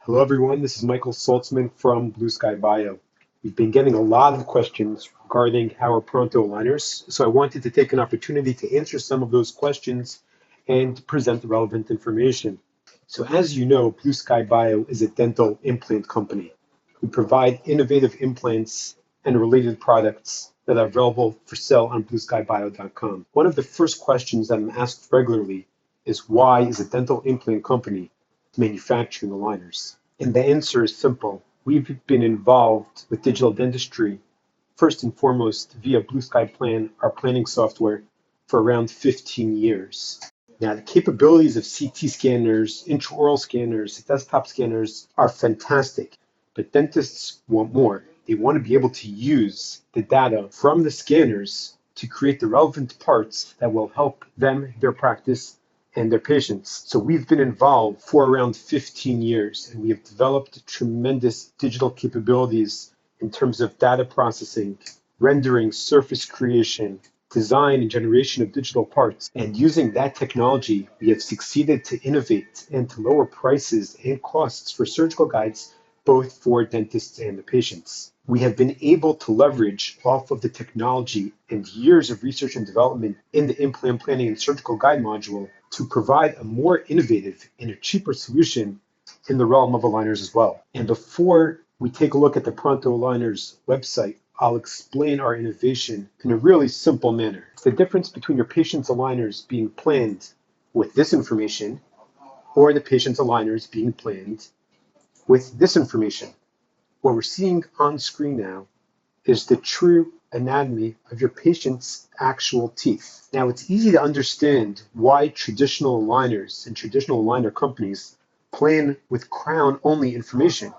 Hello everyone, this is Michael Saltzman from Blue Sky Bio. We've been getting a lot of questions regarding our prontoaligners, so I wanted to take an opportunity to answer some of those questions and present the relevant information. So as you know, Blue Sky Bio is a dental implant company. We provide innovative implants and related products that are available for sale on blueskybio.com. One of the first questions that I'm asked regularly is, why is a dental implant company manufacturing aligners? And the answer is simple. We've been involved with digital dentistry, first and foremost via Blue Sky Plan, our planning software, for around 15 years. Now, the capabilities of CT scanners, intraoral scanners, desktop scanners are fantastic, but dentists want more. They want to be able to use the data from the scanners to create the relevant parts that will help them, their practice, and their patients. So we've been involved for around 15 years, and we have developed tremendous digital capabilities in terms of data processing, rendering, surface creation, design and generation of digital parts. And using that technology, we have succeeded to innovate and to lower prices and costs for surgical guides, both for dentists and the patients. We have been able to leverage off of the technology and years of research and development in the implant planning and surgical guide module to provide a more innovative and a cheaper solution in the realm of aligners as well. And before we take a look at the prontoaligners website, I'll explain our innovation in a really simple manner. It's the difference between your patient's aligners being planned with this information or the patient's aligners being planned with this information. What we're seeing on screen now is the true anatomy of your patient's actual teeth. Now, it's easy to understand why traditional aligners and traditional aligner companies plan with crown-only information,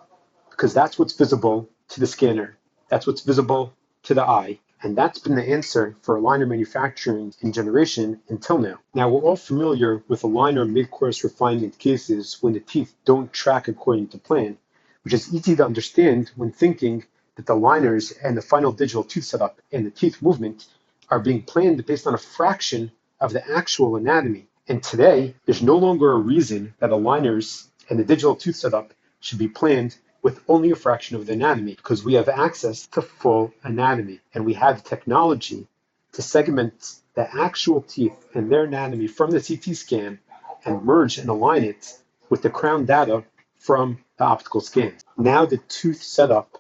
because that's what's visible to the scanner. That's what's visible to the eye. And that's been the answer for aligner manufacturing and generation until now. Now, we're all familiar with aligner mid-course refinement cases when the teeth don't track according to plan, which is easy to understand when thinking that the aligners and the final digital tooth setup and the teeth movement are being planned based on a fraction of the actual anatomy. And today, there's no longer a reason that aligners and the digital tooth setup should be planned with only a fraction of the anatomy, because we have access to full anatomy and we have technology to segment the actual teeth and their anatomy from the CT scan and merge and align it with the crown data from the optical scan. Now the tooth setup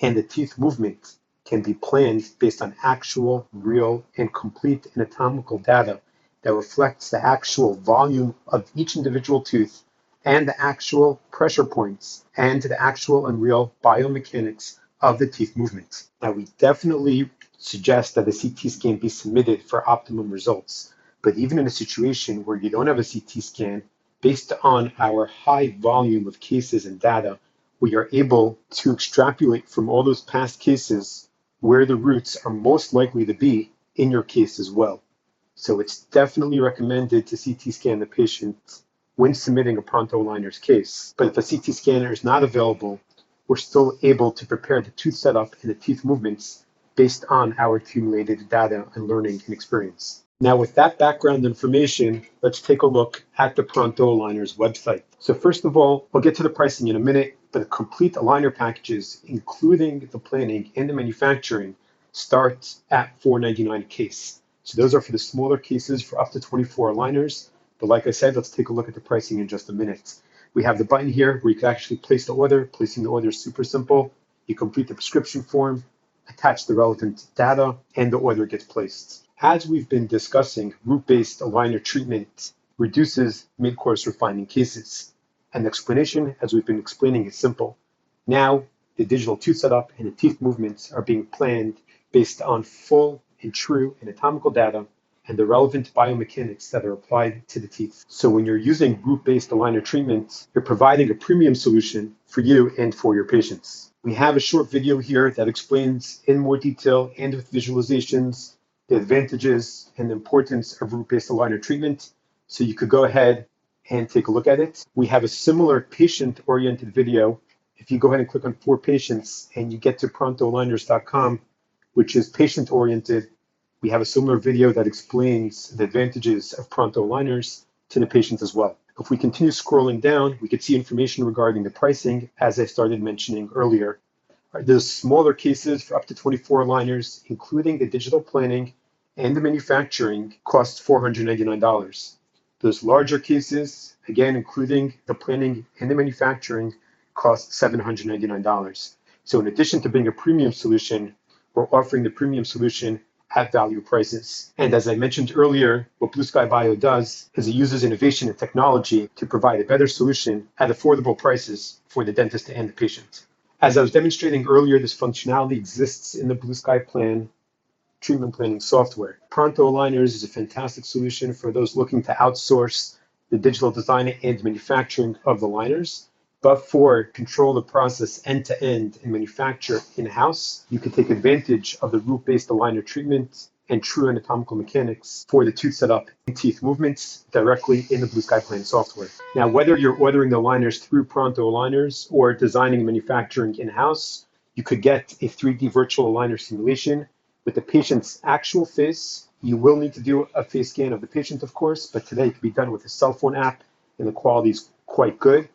and the teeth movement can be planned based on actual, real, and complete anatomical data that reflects the actual volume of each individual tooth and the actual pressure points and the actual and real biomechanics of the teeth movement. Now, we definitely suggest that a CT scan be submitted for optimum results, but even in a situation where you don't have a CT scan, based on our high volume of cases and data, we are able to extrapolate from all those past cases where the roots are most likely to be in your case as well. So it's definitely recommended to CT scan the patient when submitting a prontoaligners case. But if a CT scanner is not available, we're still able to prepare the tooth setup and the teeth movements based on our accumulated data and learning and experience. Now, with that background information, let's take a look at the prontoaligners website. So first of all, we'll get to the pricing in a minute, but the complete aligner packages, including the planning and the manufacturing, start at $4.99 a case. So those are for the smaller cases for up to 24 aligners. But like I said, let's take a look at the pricing in just a minute. We have the button here where you can actually place the order. Placing the order is super simple. You complete the prescription form, attach the relevant data, and the order gets placed. As we've been discussing, root-based aligner treatment reduces mid-course refining cases. And the explanation, as we've been explaining, is simple. Now, the digital tooth setup and the teeth movements are being planned based on full and true anatomical data and the relevant biomechanics that are applied to the teeth. So when you're using root-based aligner treatment, you're providing a premium solution for you and for your patients. We have a short video here that explains in more detail and with visualizations the advantages and the importance of root-based aligner treatment. So you could go ahead and take a look at it. We have a similar patient-oriented video. If you go ahead and click on For Patients and you get to prontoaligners.com, which is patient-oriented, we have a similar video that explains the advantages of prontoaligners to the patients as well. If we continue scrolling down, we could see information regarding the pricing, as I started mentioning earlier. There's smaller cases for up to 24 aligners, including the digital planning and the manufacturing, costs $499. Those larger cases, again, including the planning and the manufacturing, cost $799. So in addition to being a premium solution, we're offering the premium solution at value prices. And as I mentioned earlier, what Blue Sky Bio does is it uses innovation and technology to provide a better solution at affordable prices for the dentist and the patient. As I was demonstrating earlier, this functionality exists in the Blue Sky Plan treatment planning software. Pronto Aligners is a fantastic solution for those looking to outsource the digital design and manufacturing of the liners. But for control the process end-to-end and manufacture in-house, you can take advantage of the root-based aligner treatment and true anatomical mechanics for the tooth setup and teeth movements directly in the Blue Sky Plan software. Now, whether you're ordering the aligners through Pronto Aligners or designing and manufacturing in-house, you could get a 3D virtual aligner simulation with the patient's actual face. You will need to do a face scan of the patient, of course, but today it can be done with a cell phone app, and the quality is quite good.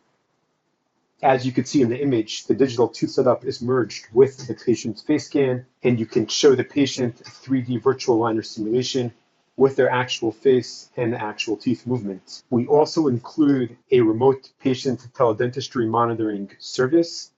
As you can see in the image, the digital tooth setup is merged with the patient's face scan, and you can show the patient a 3D virtual aligner simulation with their actual face and the actual teeth movement. We also include a remote patient teledentistry monitoring service,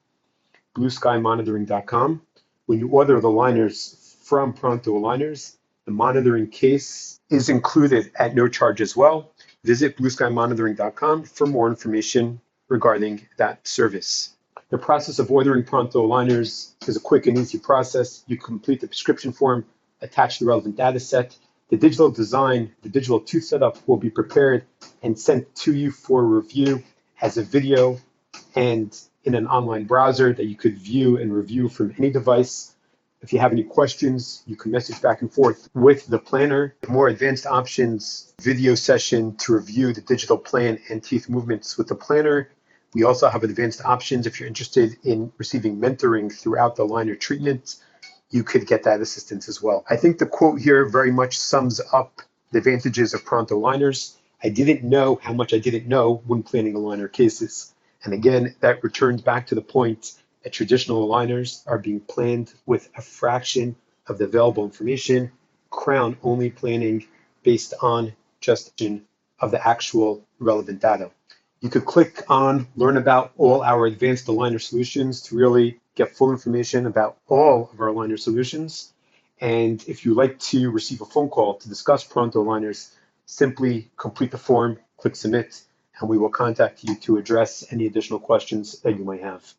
blueskymonitoring.com. When you order the aligners from Pronto Aligners, the monitoring case is included at no charge as well. Visit blueskymonitoring.com for more information regarding that service. The process of ordering Pronto Aligners is a quick and easy process. You complete the prescription form, attach the relevant data set. The digital design, the digital tooth setup will be prepared and sent to you for review as a video and in an online browser that you could view and review from any device. If you have any questions, you can message back and forth with the planner. More advanced options, video session to review the digital plan and teeth movements with the planner. We also have advanced options if you're interested in receiving mentoring throughout the aligner treatment. You could get that assistance as well. I think the quote here very much sums up the advantages of Pronto Aligners. I didn't know how much I didn't know when planning aligner cases. And again, that returns back to the point that traditional aligners are being planned with a fraction of the available information, crown-only planning based on just of the actual relevant data. You could click on Learn About all our advanced aligner solutions to really get full information about all of our aligner solutions. And if you'd like to receive a phone call to discuss Pronto Aligners, simply complete the form, click Submit, and we will contact you to address any additional questions that you might have.